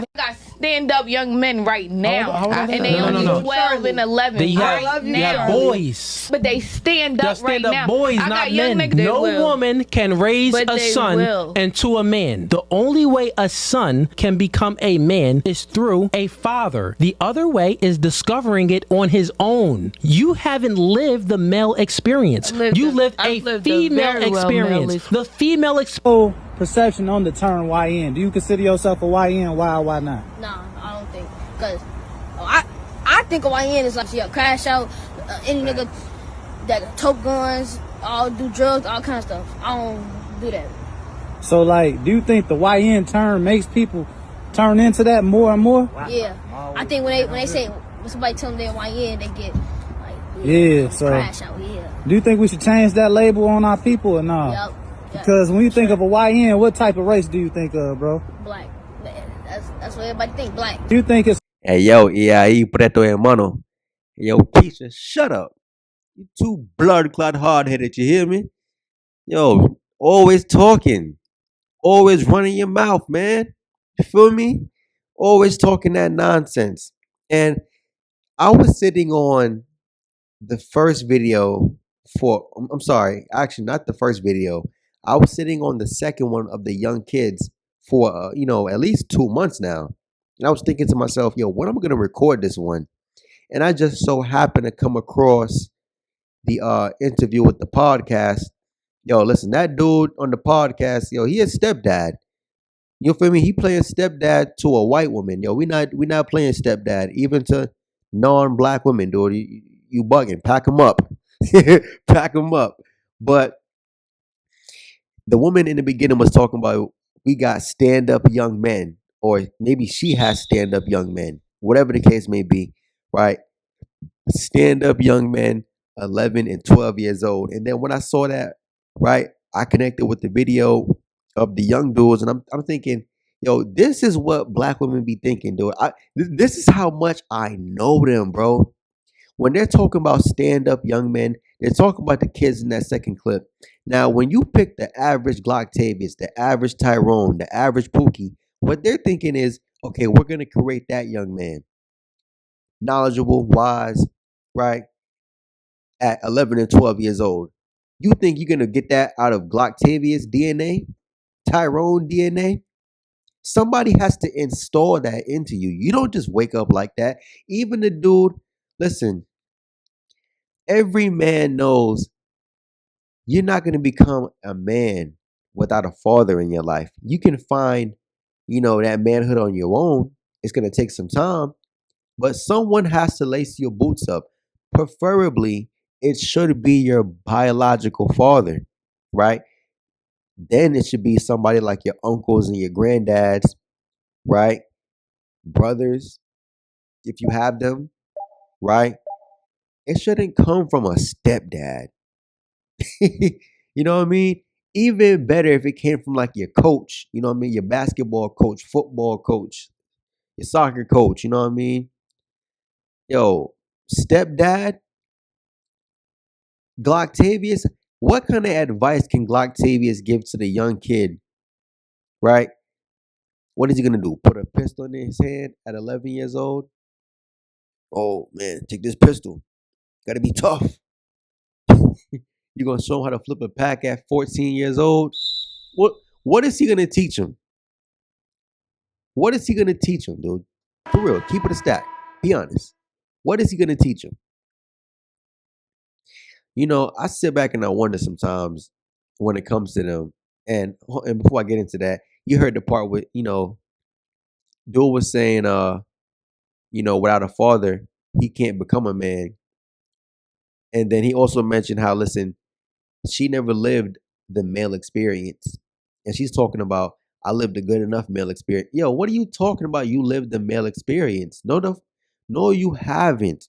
I got stand up young men right now, and they only No. 12 and 11 They right have, now. boys. But they stand up right stand up now. boys, I not got young men. niggas that No will. woman can raise But a they son will. into a man. The only way a son can become a man is through a father. The other way is discovering it on his own. You haven't lived the male experience. You lived a female experience. The female experience. Perception on the term YN. Do you consider yourself a YN? Why or why not? Nah, I don't think. Because I think a YN is like a crash out, any nigga that tote guns, all do drugs, all kinds of stuff. I don't do that. So, like, do you think the YN term makes people turn into that more and more? Yeah. I think when they say, when somebody tell them they're YN, they get like, yeah, so crash out, yeah. Do you think we should change that label on our people or not? Yep. Because when you think of a YN, what type of race do you think of, bro? Black. That's what everybody think, black. Do you think it's... Hey, yo, y ahí, preto hermano. Yo, Keisha, shut up. You too blood clot hard headed, you hear me? Yo, always talking. Always running your mouth, man. You feel me? Always talking that nonsense. And I was sitting on the first video I'm sorry, actually not the first video. I was sitting on the second one of the young kids for, at least 2 months now. And I was thinking to myself, yo, when am I going to record this one? And I just so happened to come across the interview with the podcast. Yo, listen, that dude on the podcast, yo, he is stepdad. You feel me? He playing stepdad to a white woman. Yo, we not playing stepdad, even to non-black women, dude. You bugging. Pack them up. Pack them up. But the woman in the beginning was talking about we got stand-up young men, or maybe she has stand-up young men, whatever the case may be, right? Stand-up young men, 11 and 12 years old. And then when I saw that, right, I connected with the video of the young dudes, and I'm thinking, yo, this is what black women be thinking, dude. This is how much I know them, bro. When they're talking about stand-up young men, they're talking about the kids in that second clip. Now, when you pick the average Glocktavius, the average Tyrone, the average Pookie, what they're thinking is, okay, we're going to create that young man. Knowledgeable, wise, right? At 11 and 12 years old. You think you're going to get that out of Glocktavius DNA? Tyrone DNA? Somebody has to install that into you. You don't just wake up like that. Even the dude, listen, every man knows you're not going to become a man without a father in your life. You can find, that manhood on your own. It's going to take some time, but someone has to lace your boots up. Preferably, it should be your biological father, right? Then it should be somebody like your uncles and your granddads, right? Brothers, if you have them, right? It shouldn't come from a stepdad. You know what I mean? Even better if it came from like your coach, you know what I mean? Your basketball coach, football coach, your soccer coach, you know what I mean? Yo, stepdad, Glocktavius, what kind of advice can Glocktavius give to the young kid, right? What is he going to do? Put a pistol in his hand at 11 years old? Oh, man, take this pistol. Got to be tough. You're going to show him how to flip a pack at 14 years old? What is he going to teach him? What is he going to teach him, dude? For real, keep it a stack. Be honest. What is he going to teach him? I sit back and I wonder sometimes when it comes to them. And before I get into that, you heard the part with, dude was saying, without a father, he can't become a man. And then he also mentioned how, listen, she never lived the male experience. And she's talking about, I lived a good enough male experience. Yo, what are you talking about? You lived the male experience. No, you haven't.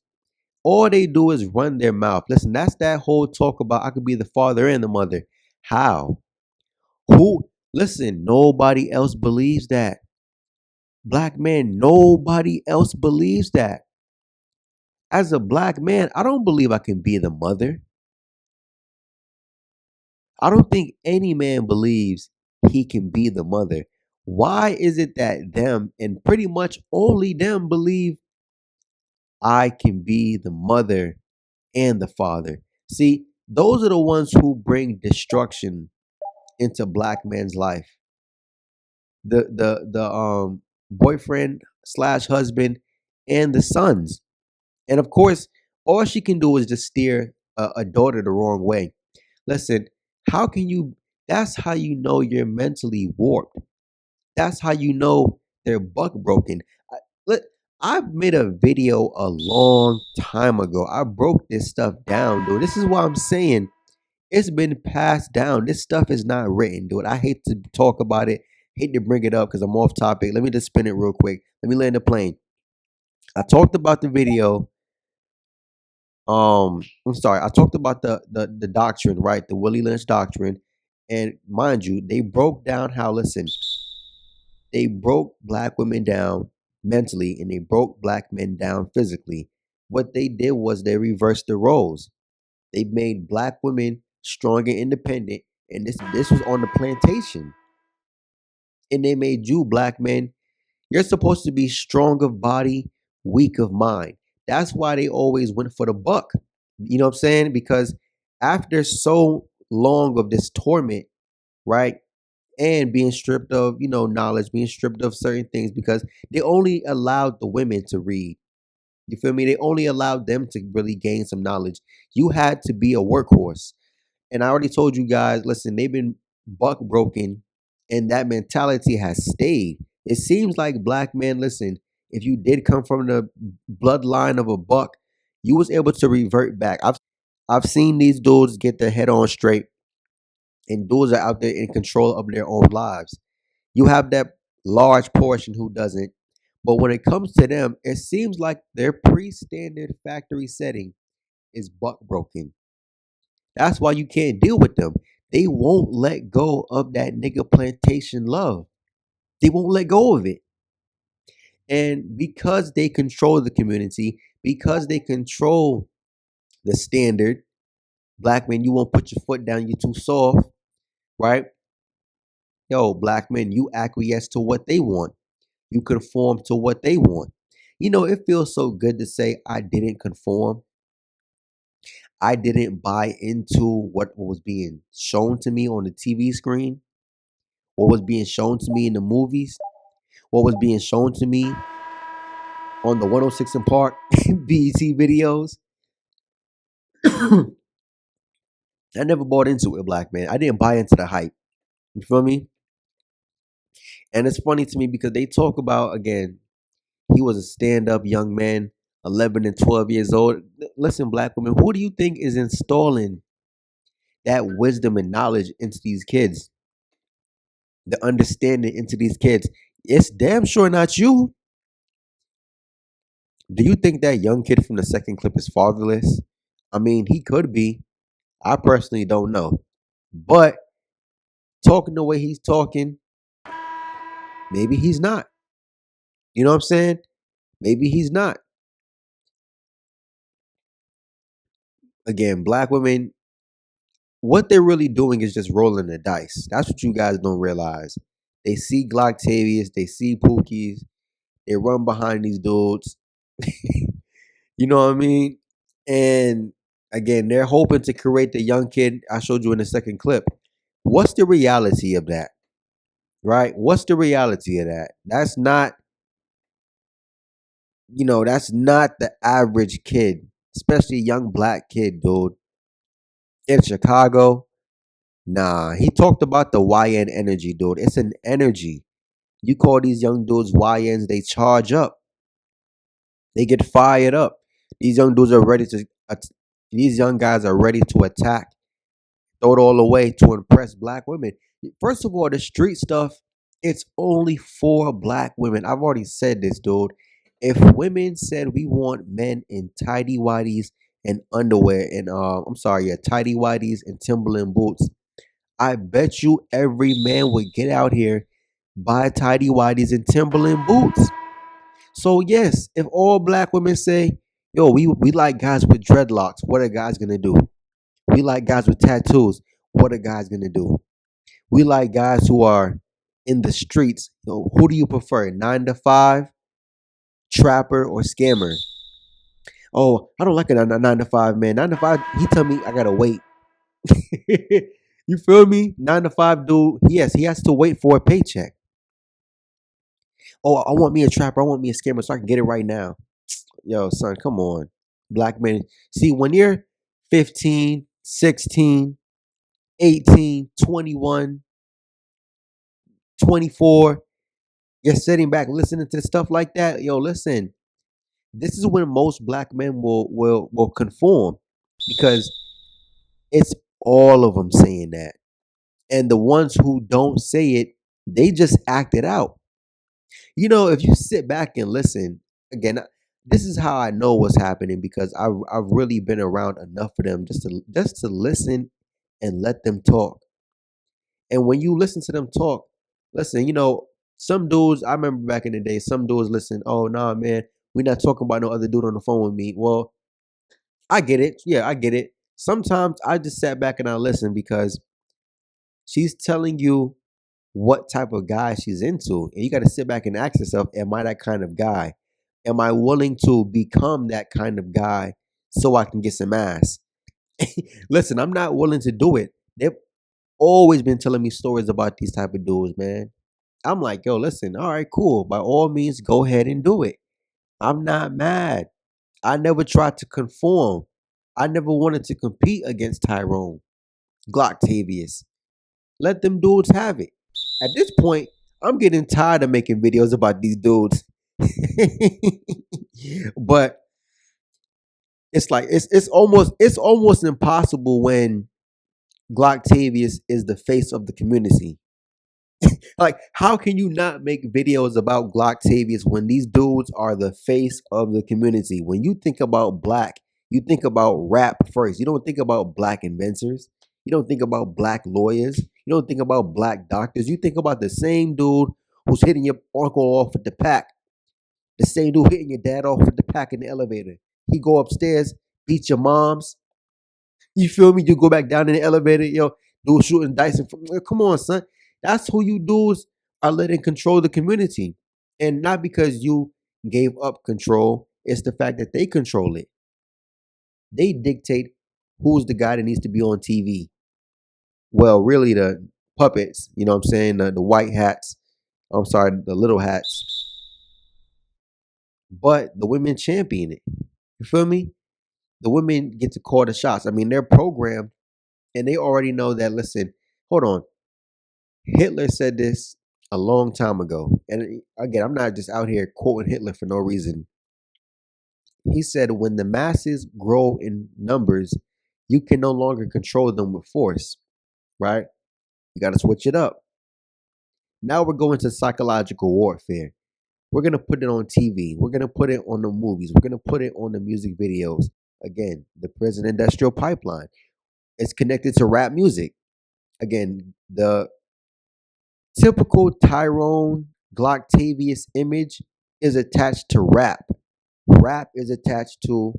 All they do is run their mouth. Listen, that's that whole talk about I could be the father and the mother. How? Who? Listen, nobody else believes that. Black man, nobody else believes that. As a black man, I don't believe I can be the mother. I don't think any man believes he can be the mother. Why is it that them and pretty much only them believe I can be the mother and the father? See, those are the ones who bring destruction into black men's life. The boyfriend slash husband and the sons. And of course, all she can do is just steer a daughter the wrong way. Listen, how can you? That's how you know you're mentally warped. That's how you know they're buck broken. Look, I made a video a long time ago. I broke this stuff down, dude. This is why I'm saying it's been passed down. This stuff is not written, dude. I hate to talk about it, hate to bring it up because I'm off topic. Let me just spin it real quick. Let me land the plane. I talked about the video. I'm sorry. I talked about the doctrine, right? The Willie Lynch doctrine, and mind you, they broke down how. Listen, they broke black women down mentally, and they broke black men down physically. What they did was they reversed the roles. They made black women strong and independent, and this was on the plantation. And they made you black men, you're supposed to be strong of body, weak of mind. That's why they always went for the buck. You know what I'm saying? Because after so long of this torment, right? And being stripped of, knowledge, being stripped of certain things because they only allowed the women to read. You feel me? They only allowed them to really gain some knowledge. You had to be a workhorse. And I already told you guys, listen, they've been buck broken and that mentality has stayed. It seems like black men, listen, if you did come from the bloodline of a buck, you was able to revert back. I've seen these dudes get their head on straight and dudes are out there in control of their own lives. You have that large portion who doesn't. But when it comes to them, it seems like their pre-standard factory setting is buck broken. That's why you can't deal with them. They won't let go of that nigga plantation love. They won't let go of it. And because they control the community, because they control the standard, black men, you won't put your foot down, you're too soft, right? Yo, black men, you acquiesce to what they want. You conform to what they want. It feels so good to say I didn't conform. I didn't buy into what was being shown to me on the TV screen, what was being shown to me in the movies, what was being shown to me on the 106 and Park BET videos. I never bought into it, black man. I didn't buy into the hype. You feel me? And it's funny to me because they talk about, again, he was a stand-up young man, 11 and 12 years old. Listen, black women, who do you think is installing that wisdom and knowledge into these kids? The understanding into these kids? It's damn sure not you. Do you think that young kid from the second clip is fatherless? I mean, he could be. I personally don't know. But talking the way he's talking, maybe he's not. You know what I'm saying? Maybe he's not. Again, black women, what they're really doing is just rolling the dice. That's what you guys don't realize. They see Glocktavius, they see Pookies, they run behind these dudes. You know what I mean? And again, they're hoping to create the young kid I showed you in the second clip. What's the reality of that? Right? What's the reality of that? That's not, that's not the average kid, especially a young black kid, dude. In Chicago, nah, he talked about the YN energy, dude. It's an energy. You call these young dudes YNs, they charge up. They get fired up. These young dudes are ready to, these young guys are ready to attack, throw it all away to impress black women. First of all, the street stuff, it's only for black women. I've already said this, dude. If women said we want men in tidy whities and underwear and tidy whities and Timberland boots, I bet you every man would get out here, buy tidy whities and Timberland boots. So yes, if all black women say, yo, we like guys with dreadlocks, what are guys gonna do? We like guys with tattoos, what are guys gonna do? We like guys who are in the streets, who do you prefer? 9 to 5, trapper, or scammer? Oh, I don't like a 9 to 5 man. 9 to 5, he tell me I gotta wait. You feel me? 9 to 5 dude. Yes, he has to wait for a paycheck. Oh, I want me a trapper. I want me a scammer so I can get it right now. Yo, son, come on. Black men. See, when you're 15, 16, 18, 21, 24, you're sitting back listening to stuff like that. Yo, listen. This is when most black men will conform, because it's all of them saying that. And the ones who don't say it, they just act it out. If you sit back and listen, again, this is how I know what's happening, because I've really been around enough of them just to listen and let them talk. And when you listen to them talk, listen, some dudes, I remember back in the day, some dudes listen, oh nah man, we're not talking about no other dude on the phone with me. Well, I get it. Yeah, I get it. Sometimes I just sat back and I listen, because she's telling you what type of guy she's into. And you got to sit back and ask yourself, am I that kind of guy? Am I willing to become that kind of guy so I can get some ass? Listen, I'm not willing to do it. They've always been telling me stories about these type of dudes, man. I'm like, yo, listen, all right, cool. By all means, go ahead and do it. I'm not mad. I never tried to conform. I never wanted to compete against Tyrone, Glocktavius. Let them dudes have it. At this point, I'm getting tired of making videos about these dudes. But it's like it's almost impossible when Glocktavius is the face of the community. Like, how can you not make videos about Glocktavius when these dudes are the face of the community? When you think about black, you think about rap first. You don't think about black inventors. You don't think about black lawyers. You don't think about black doctors. You think about the same dude who's hitting your uncle off with the pack. The same dude hitting your dad off with the pack in the elevator. He go upstairs, beat your moms. You feel me? You go back down in the elevator, dude shooting dice. Come on, son. That's who you dudes are letting control the community. And not because you gave up control. It's the fact that they control it. They dictate who's the guy that needs to be on TV. Well, really the puppets, you know what I'm saying? The white hats. I'm sorry, the little hats. But the women champion it. You feel me? The women get to call the shots. I mean, they're programmed and they already know that, listen, hold on. Hitler said this a long time ago. And again, I'm not just out here quoting Hitler for no reason. He said, when the masses grow in numbers, you can no longer control them with force, right? You got to switch it up. Now we're going to psychological warfare. We're going to put it on TV. We're going to put it on the movies. We're going to put it on the music videos. Again, the prison industrial pipeline. It's connected to rap music. Again, the typical Tyrone Glocktavius image is attached to rap. Rap is attached to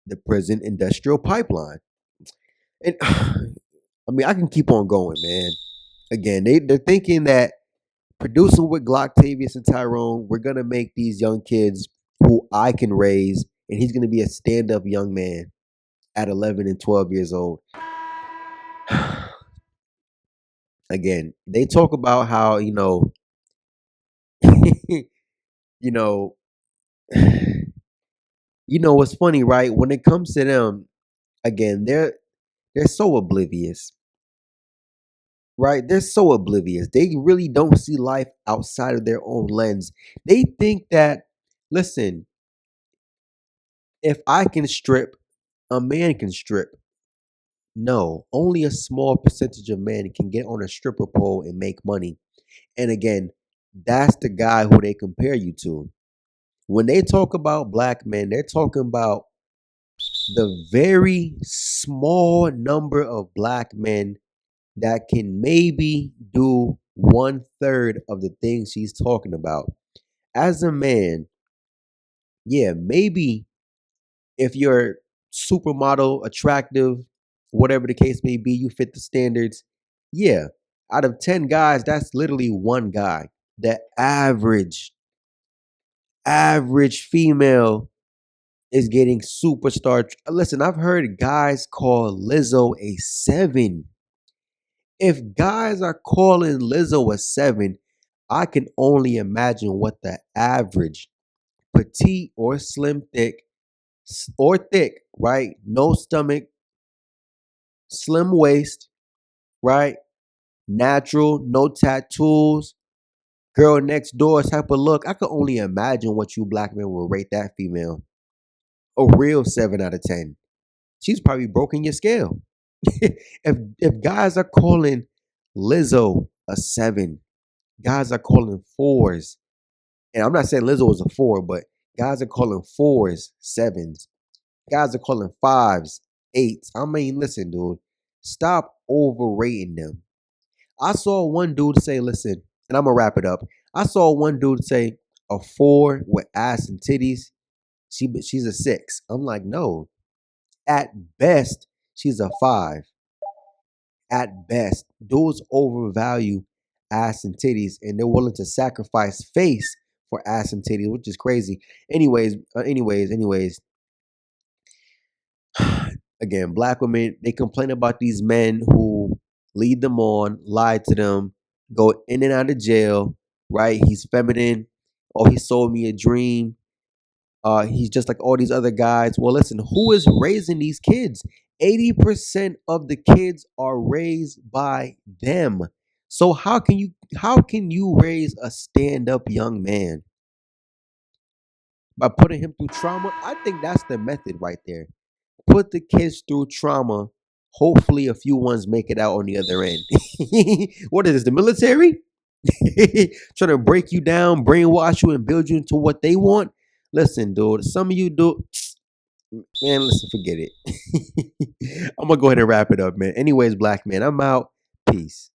the prison industrial pipeline. And I mean, I can keep on going, man. Again, they're thinking that producing with Glocktavius and Tyrone, we're going to make these young kids who I can raise, and he's going to be a stand-up young man at 11 and 12 years old. Again, they talk about how, what's funny, right? When it comes to them, again, they're so oblivious. Right? They're so oblivious. They really don't see life outside of their own lens. They think that, listen, if I can strip, a man can strip. No, only a small percentage of men can get on a stripper pole and make money. And again, that's the guy who they compare you to. When they talk about black men, they're talking about the very small number of black men that can maybe do 1/3 of the things she's talking about. As a man, yeah, maybe if you're supermodel, attractive, whatever the case may be, you fit the standards. Yeah, Out of 10 guys, that's literally one guy. The average female is getting superstar. Listen, I've heard guys call Lizzo a 7. If guys are calling Lizzo a 7, I can only imagine what the average petite or slim thick, right? No stomach, slim waist, right? Natural, no tattoos, girl next door type of look. I could only imagine what you black men will rate that female. A real 7 out of 10. She's probably broken your scale. if guys are calling Lizzo a 7, guys are calling 4s. And I'm not saying Lizzo was a 4, but guys are calling 4s 7s. Guys are calling 5s 8s. I mean, listen, dude, stop overrating them. I saw one dude say, listen, and I'm gonna wrap it up. I saw one dude say a 4 with ass and titties, she's a 6. I'm like, no. At best, she's a 5. At best, dudes overvalue ass and titties, and they're willing to sacrifice face for ass and titties, which is crazy. Anyways. Again, black women, they complain about these men who lead them on, lie to them, go in and out of jail, right? He's feminine. Oh, he sold me a dream. He's just like all these other guys. Well, listen, who is raising these kids? 80% of the kids are raised by them. So how can you raise a stand-up young man? By putting him through trauma? I think that's the method right there. Put the kids through trauma. Hopefully a few ones make it out on the other end. What is this, the military? Trying to break you down, brainwash you, and build you into what they want? Listen, dude, some of you do, man, listen, forget it. I'm going to go ahead and wrap it up, man. Anyways, black man, I'm out. Peace.